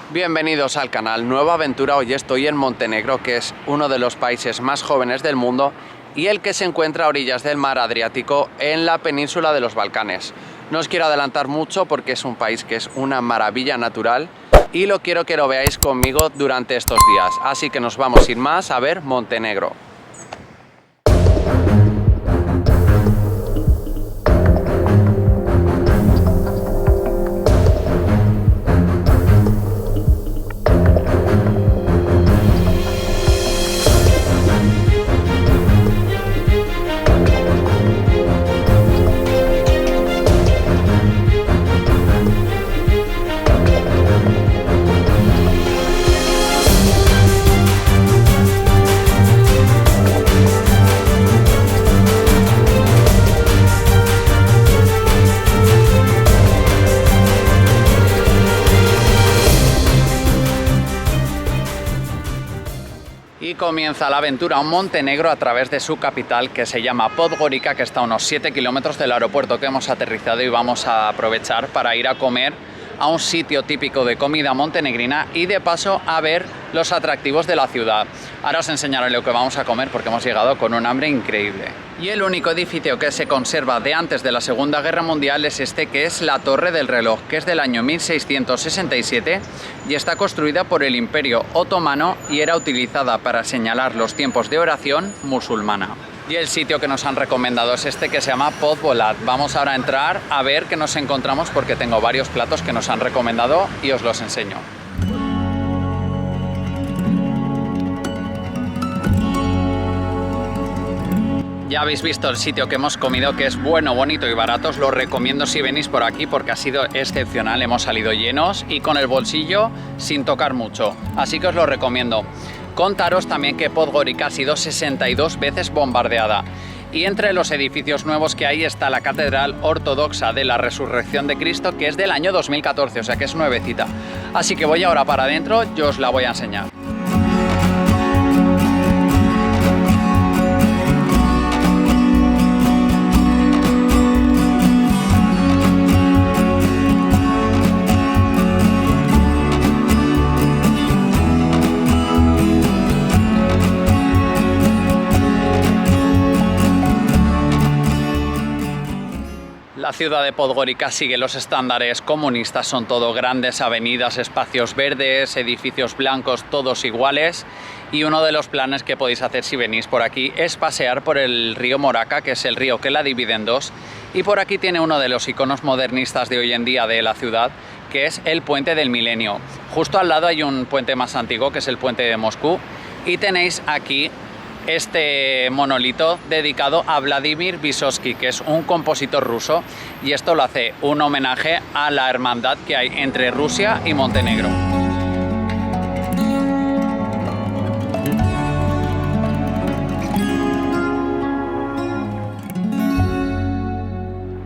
Bienvenidos al canal Nueva Aventura. Hoy estoy en Montenegro, que es uno de los países más jóvenes del mundo y el que se encuentra a orillas del mar Adriático en la península de los Balcanes. No os quiero adelantar mucho porque es un país que es una maravilla natural y quiero que lo veáis conmigo durante estos días. Así que nos vamos sin más a ver Montenegro. Y comienza la aventura en Montenegro a través de su capital, que se llama Podgorica, que está a unos 7 kilómetros del aeropuerto que hemos aterrizado, y vamos a aprovechar para ir a comer a un sitio típico de comida montenegrina y de paso a ver los atractivos de la ciudad. Ahora os enseñaré lo que vamos a comer porque hemos llegado con un hambre increíble. Y el único edificio que se conserva de antes de la Segunda Guerra Mundial es este, que es la Torre del Reloj, que es del año 1667 y está construida por el Imperio Otomano y era utilizada para señalar los tiempos de oración musulmana. Y el sitio que nos han recomendado es este, que se llama Podvolat. Vamos ahora a entrar a ver qué nos encontramos porque tengo varios platos que nos han recomendado y os los enseño. Ya habéis visto el sitio que hemos comido, que es bueno, bonito y barato. Os lo recomiendo si venís por aquí porque ha sido excepcional. Hemos salido llenos y con el bolsillo sin tocar mucho. Así que os lo recomiendo. Contaros también que Podgorica ha sido 62 veces bombardeada. Y entre los edificios nuevos que hay está la Catedral Ortodoxa de la Resurrección de Cristo, que es del año 2014, o sea que es nuevecita. Así que voy ahora para adentro y os la voy a enseñar. La ciudad de Podgorica sigue los estándares comunistas, son todo grandes avenidas, espacios verdes, edificios blancos, todos iguales. Y uno de los planes que podéis hacer si venís por aquí es pasear por el río Moraca, que es el río que la divide en dos. Y por aquí tiene uno de los iconos modernistas de hoy en día de la ciudad, que es el Puente del Milenio. Justo al lado hay un puente más antiguo, que es el Puente de Moscú. Y tenéis aquí este monolito dedicado a Vladimir Vysotsky, que es un compositor ruso, y esto lo hace un homenaje a la hermandad que hay entre Rusia y Montenegro.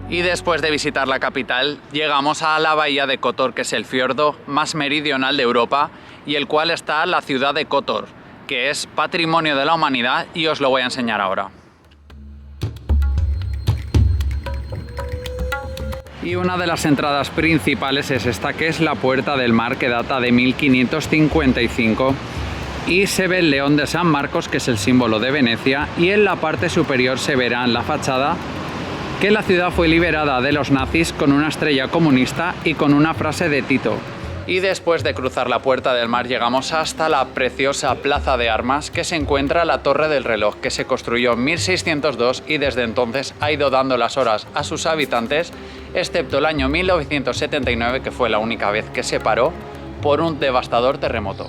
Y después de visitar la capital, llegamos a la bahía de Kotor, que es el fiordo más meridional de Europa y el cual está la ciudad de Kotor, que es patrimonio de la humanidad, y os lo voy a enseñar ahora. Y una de las entradas principales es esta, que es la Puerta del Mar, que data de 1555 y se ve el león de San Marcos, que es el símbolo de Venecia, y en la parte superior se verá en la fachada que la ciudad fue liberada de los nazis con una estrella comunista y con una frase de Tito. Y después de cruzar la Puerta del Mar llegamos hasta la preciosa Plaza de Armas, que se encuentra la Torre del Reloj, que se construyó en 1602 y desde entonces ha ido dando las horas a sus habitantes, excepto el año 1979, que fue la única vez que se paró por un devastador terremoto.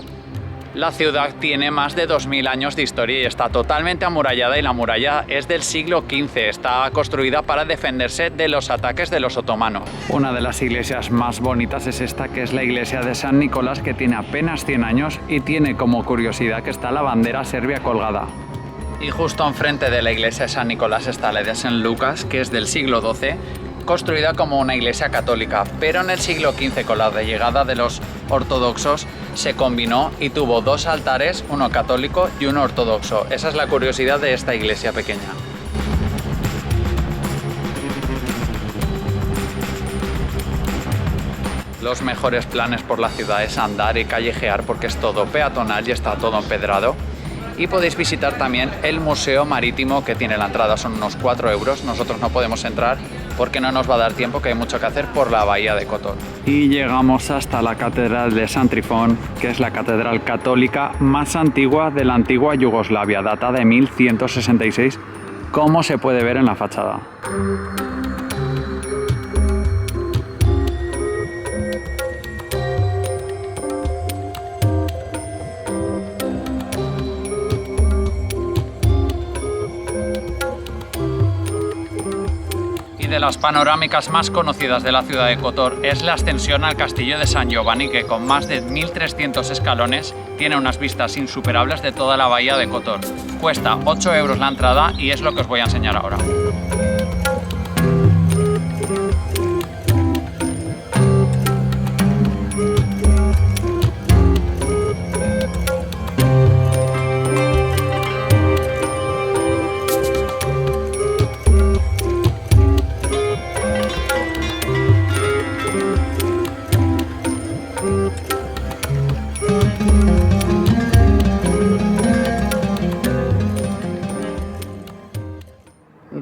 La ciudad tiene más de 2000 años de historia y está totalmente amurallada, y la muralla es del siglo XV. Está construida para defenderse de los ataques de los otomanos. Una de las iglesias más bonitas es esta, que es la iglesia de San Nicolás, que tiene apenas 100 años y tiene como curiosidad que está la bandera serbia colgada. Y justo enfrente de la iglesia de San Nicolás está la de San Lucas, que es del siglo XII, construida como una iglesia católica, pero en el siglo XV, con la llegada de los ortodoxos, se combinó y tuvo dos altares, uno católico y uno ortodoxo. Esa es la curiosidad de esta iglesia pequeña. Los mejores planes por la ciudad es andar y callejear porque es todo peatonal y está todo empedrado. Y podéis visitar también el Museo Marítimo, que tiene la entrada, son unos 4 euros. Nosotros no podemos entrar porque no nos va a dar tiempo, que hay mucho que hacer por la bahía de Kotor. Y llegamos hasta la Catedral de Sant Trifón, que es la catedral católica más antigua de la antigua Yugoslavia, data de 1166, como se puede ver en la fachada. De las panorámicas más conocidas de la ciudad de Kotor es la ascensión al castillo de San Giovanni, que con más de 1300 escalones tiene unas vistas insuperables de toda la bahía de Kotor. Cuesta 8 euros la entrada y es lo que os voy a enseñar ahora.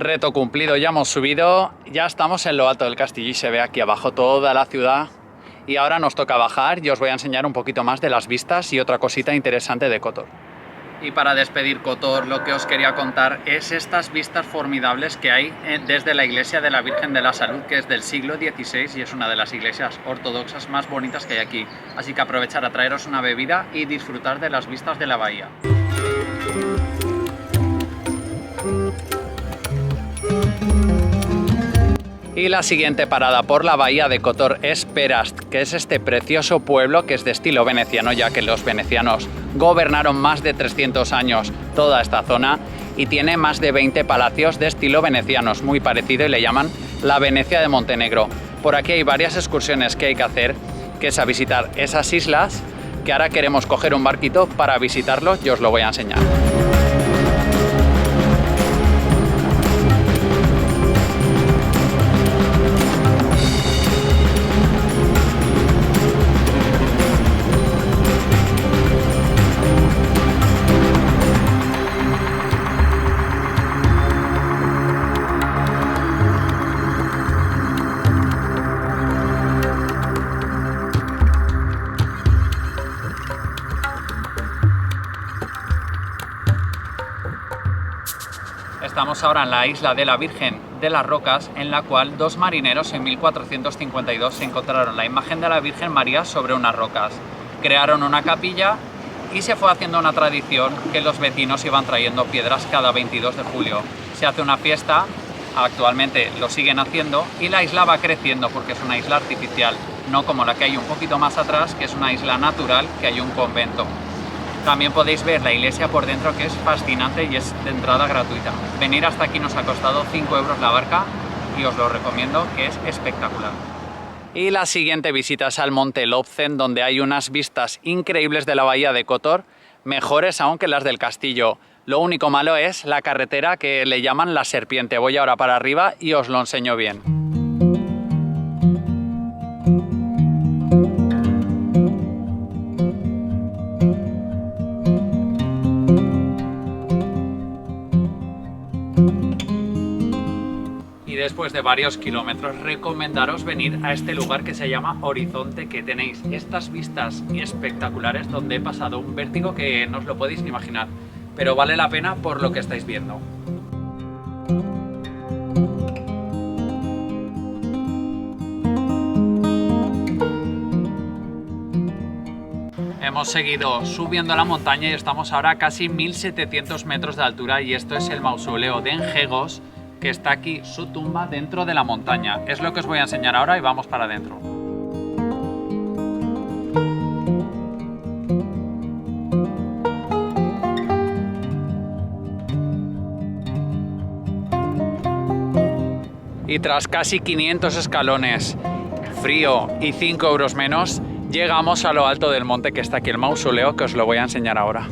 Reto cumplido, ya hemos subido, ya estamos en lo alto del castillo y se ve aquí abajo toda la ciudad. Y ahora nos toca bajar y os voy a enseñar un poquito más de las vistas y otra cosita interesante de Kotor. Y para despedir Kotor, lo que os quería contar es estas vistas formidables que hay desde la iglesia de la Virgen de la Salud, que es del siglo XVI y es una de las iglesias ortodoxas más bonitas que hay aquí. Así que aprovechar a traeros una bebida y disfrutar de las vistas de la bahía. Y la siguiente parada por la bahía de Kotor es Perast, que es este precioso pueblo que es de estilo veneciano, ya que los venecianos gobernaron más de 300 años toda esta zona y tiene más de 20 palacios de estilo venecianos, muy parecido, y le llaman la Venecia de Montenegro. Por aquí hay varias excursiones que hay que hacer, que es a visitar esas islas, que ahora queremos coger un barquito para visitarlo y os lo voy a enseñar. Estamos ahora en la isla de la Virgen de las Rocas, en la cual dos marineros en 1452 encontraron la imagen de la Virgen María sobre unas rocas. Crearon una capilla y se fue haciendo una tradición que los vecinos iban trayendo piedras cada 22 de julio. Se hace una fiesta, actualmente lo siguen haciendo, y la isla va creciendo porque es una isla artificial, no como la que hay un poquito más atrás, que es una isla natural, que hay un convento. También podéis ver la iglesia por dentro, que es fascinante y es de entrada gratuita. Venir hasta aquí nos ha costado 5 euros la barca y os lo recomiendo, que es espectacular. Y la siguiente visita es al monte Lobzen, donde hay unas vistas increíbles de la bahía de Kotor, mejores aún que las del castillo. Lo único malo es la carretera, que le llaman la serpiente. Voy ahora para arriba y os lo enseño bien. Después de varios kilómetros, recomendaros venir a este lugar que se llama Horizonte, que tenéis estas vistas espectaculares donde he pasado un vértigo que no os lo podéis ni imaginar, pero vale la pena por lo que estáis viendo. Hemos seguido subiendo la montaña y estamos ahora a casi 1700 metros de altura, y esto es el mausoleo de Engegos, que está aquí su tumba dentro de la montaña. Es lo que os voy a enseñar ahora y vamos para adentro. Y tras casi 500 escalones, frío y 5 euros menos, llegamos a lo alto del monte, que está aquí el mausoleo, que os lo voy a enseñar ahora.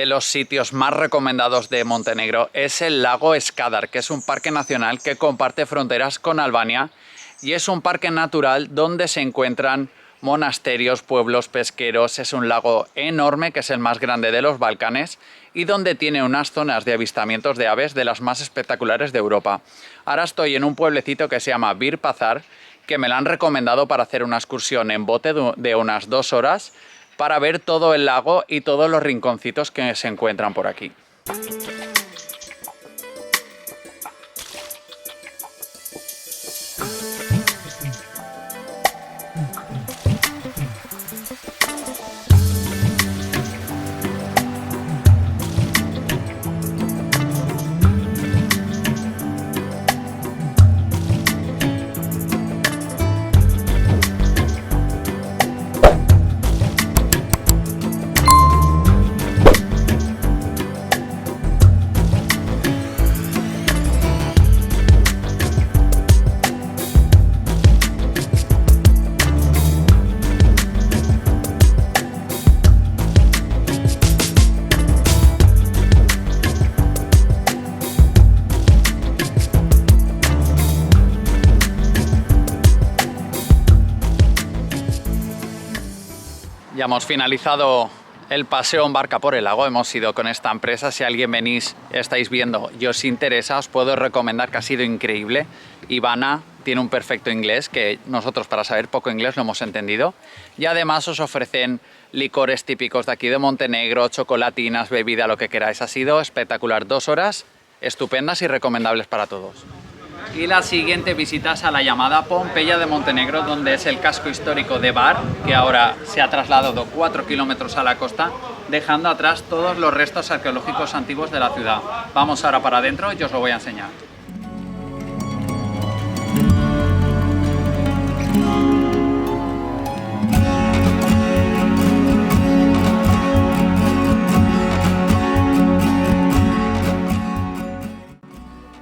de los sitios más recomendados de Montenegro es el lago Skadar, que es un parque nacional que comparte fronteras con Albania y es un parque natural donde se encuentran monasterios, pueblos pesqueros. Es un lago enorme que es el más grande de los Balcanes y donde tiene unas zonas de avistamientos de aves de las más espectaculares de Europa. Ahora estoy en un pueblecito que se llama Bir Pazar, que me lo han recomendado para hacer una excursión en bote de unas 2 horas para ver todo el lago y todos los rinconcitos que se encuentran por aquí. Ya hemos finalizado el paseo en barca por el lago, hemos ido con esta empresa. Si alguien venís, estáis viendo y os interesa, os puedo recomendar que ha sido increíble. Ivana tiene un perfecto inglés, que nosotros para saber poco inglés lo hemos entendido. Y además os ofrecen licores típicos de aquí de Montenegro, chocolatinas, bebida, lo que queráis. Ha sido espectacular, 2 horas estupendas y recomendables para todos. Y la siguiente visita es a la llamada Pompeya de Montenegro, donde es el casco histórico de Bar, que ahora se ha trasladado 4 kilómetros a la costa, dejando atrás todos los restos arqueológicos antiguos de la ciudad. Vamos ahora para adentro y os lo voy a enseñar.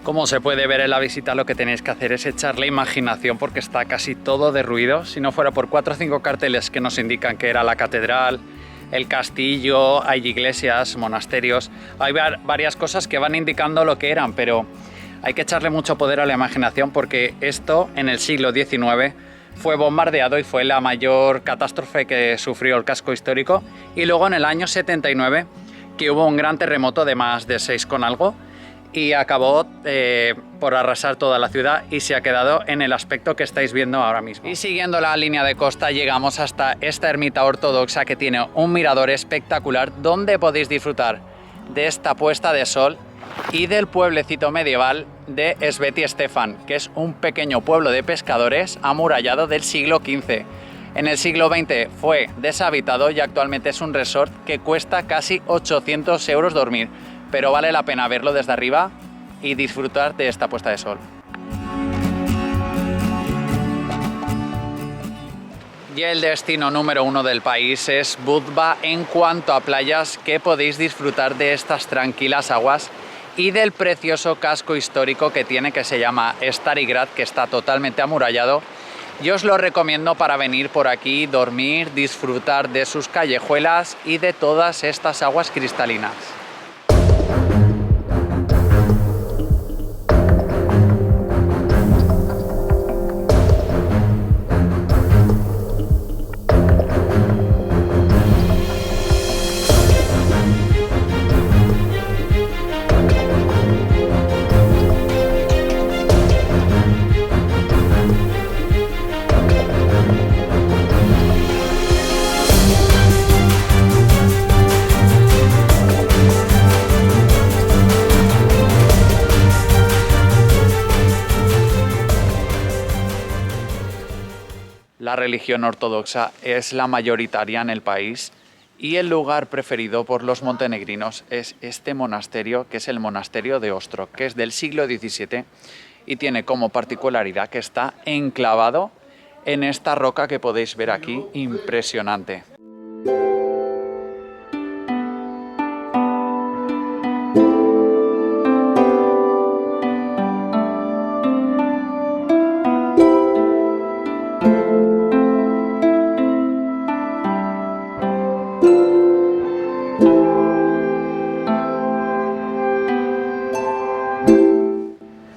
Como se puede ver en la visita, lo que tenéis que hacer es echarle imaginación porque está casi todo derruido. Si no fuera por 4 o 5 carteles que nos indican que era la catedral, el castillo, hay iglesias, monasterios, hay varias cosas que van indicando lo que eran, pero hay que echarle mucho poder a la imaginación porque esto en el siglo XIX fue bombardeado y fue la mayor catástrofe que sufrió el casco histórico. Y luego en el año 79 que hubo un gran terremoto de más de 6 con algo y acabó por arrasar toda la ciudad y se ha quedado en el aspecto que estáis viendo ahora mismo. Y siguiendo la línea de costa llegamos hasta esta ermita ortodoxa que tiene un mirador espectacular donde podéis disfrutar de esta puesta de sol y del pueblecito medieval de Sveti Stefan, que es un pequeño pueblo de pescadores amurallado del siglo XV. En el siglo XX fue deshabitado y actualmente es un resort que cuesta casi 800 euros dormir, pero vale la pena verlo desde arriba y disfrutar de esta puesta de sol. Y el destino número 1 del país es Budva en cuanto a playas, que podéis disfrutar de estas tranquilas aguas y del precioso casco histórico que tiene, que se llama Stari Grad, que está totalmente amurallado. Yo os lo recomiendo para venir por aquí, dormir, disfrutar de sus callejuelas y de todas estas aguas cristalinas. La religión ortodoxa es la mayoritaria en el país y el lugar preferido por los montenegrinos es este monasterio, que es el monasterio de Ostrog, que es del siglo XVII y tiene como particularidad que está enclavado en esta roca que podéis ver aquí, impresionante.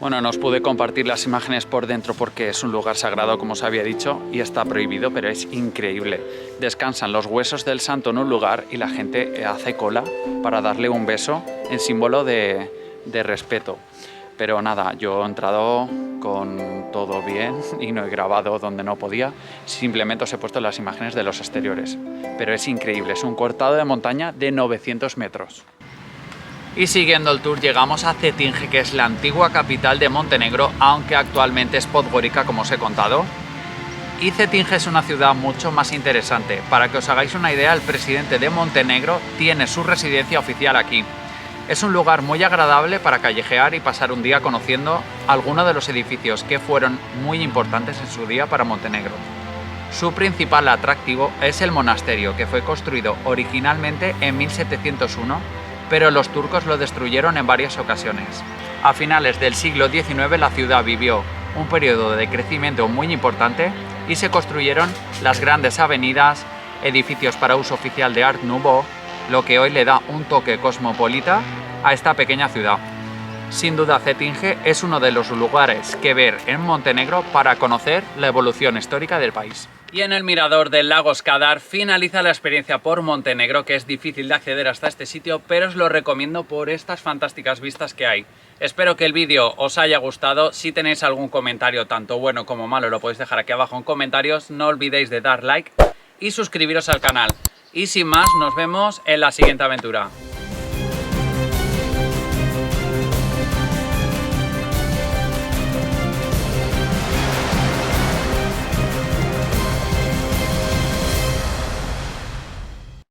Bueno, no os pude compartir las imágenes por dentro porque es un lugar sagrado, como os había dicho, y está prohibido, pero es increíble. Descansan los huesos del santo en un lugar y la gente hace cola para darle un beso en símbolo de respeto. Pero nada, yo he entrado con todo bien y no he grabado donde no podía, simplemente os he puesto las imágenes de los exteriores. Pero es increíble, es un cortado de montaña de 900 metros. Y siguiendo el tour llegamos a Cetinje, que es la antigua capital de Montenegro, aunque actualmente es Podgorica, como os he contado. Y Cetinje es una ciudad mucho más interesante. Para que os hagáis una idea, el presidente de Montenegro tiene su residencia oficial aquí. Es un lugar muy agradable para callejear y pasar un día conociendo algunos de los edificios que fueron muy importantes en su día para Montenegro. Su principal atractivo es el monasterio, que fue construido originalmente en 1701, pero los turcos lo destruyeron en varias ocasiones. A finales del siglo XIX la ciudad vivió un periodo de crecimiento muy importante y se construyeron las grandes avenidas, edificios para uso oficial de Art Nouveau, lo que hoy le da un toque cosmopolita a esta pequeña ciudad. Sin duda Cetinje es uno de los lugares que ver en Montenegro para conocer la evolución histórica del país. Y en el mirador del lago Skadar finaliza la experiencia por Montenegro, que es difícil de acceder hasta este sitio, pero os lo recomiendo por estas fantásticas vistas que hay. Espero que el vídeo os haya gustado. Si tenéis algún comentario, tanto bueno como malo, lo podéis dejar aquí abajo en comentarios. No olvidéis de dar like y suscribiros al canal. Y sin más, nos vemos en la siguiente aventura.